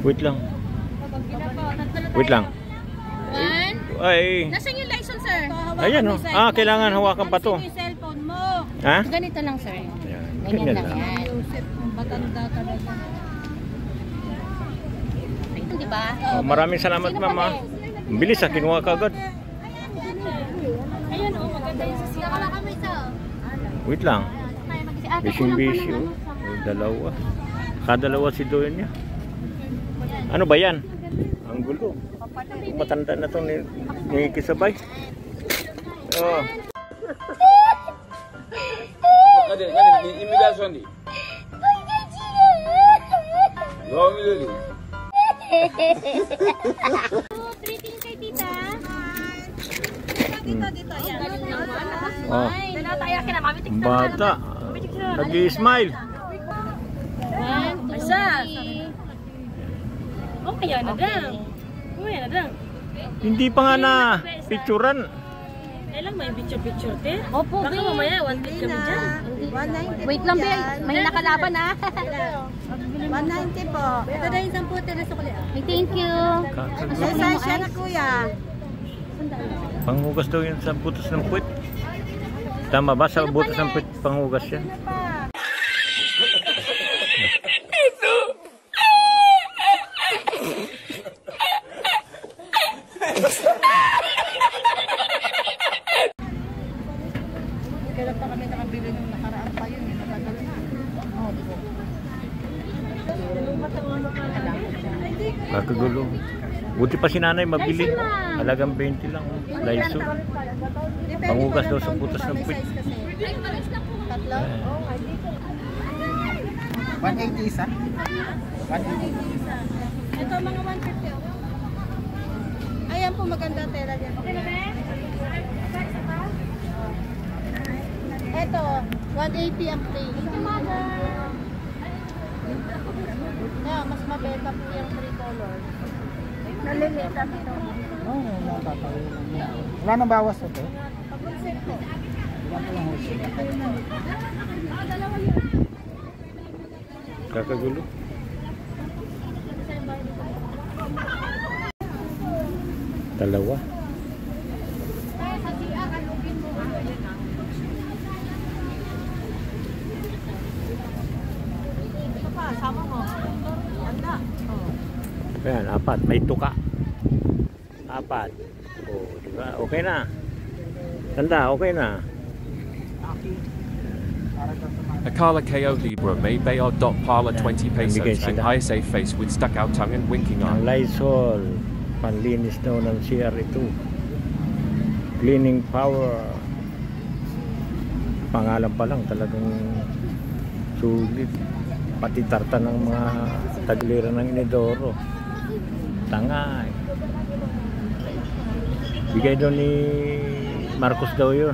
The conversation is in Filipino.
Wait lang. Wait lang. One. Ay. Nasaan yung license, sir? Ayan o. Ah, kailangan hawakan pa to. Yung cellphone mo. Ha? Ganito lang, sir. Ayan. Ganyan lang yan. Matanda talaga. Di ba? Oh, maraming salamat, mama. Ang bilis ha, kinuha ka agad. Ayan o, maganda yung sasira. Wait lang. Busy oh. Dalawa. Kadalawa si Doyen niya. Ano ba yan? Ang gulo. Matanda na itong nikisabay. Oh. Kade, imigrasyon di. Gawin mo din. Greeting kay tita. Dito. Ayan. Oh. Ang bata. Nag-i-smile. Isa. Oh, ayan na lang. Hindi pa nga na picturean. Kailan may picture te? Opo, Baka mamaya, 1 kami dyan. 190 wait lang, be. May nakalaban, ha? 190 po. Ito na yung 10 tira sa kulit. Ay, thank you. Siya na kuya. Panghugas daw yun sa butas ng puwit. Tama ba? Sa butas ng puwit, panghugas yan. Kailan pa kami nakabili ng nakaraan pa yun. Natagal na. Kakagulo. Buti pa si nanay mabili. Halagang 20 lang. Lysol. Panghugas daw sa butas ng puwit. Tatlo? 180 isa? 180. Ito mga 150 oh. Ayan po maganda tela dyan. Okay na ba? Ito, 180 ang plate. Yeah, mas mabenta po yung 3 colors. Nalilita dito. Oo, wala nang bawas ito. Pag-set po. Kakagulo. Dalawa. Sama mo. Ganda. Ayan, 4. May tuka. 4. Oh, diba? Okay na. Tanda, okay na. Akala Ko Libra may Bayo Parla 20 pesos and ISA face with stuck out tongue and winking Ang eye. Lysol. Panlinis daw ng CR ito. Cleaning power. Pangalan pa lang talagang sulit. Pati tarta ng mga taglira ng inidoro. Tangay. Bigay daw ni Marcos daw yun.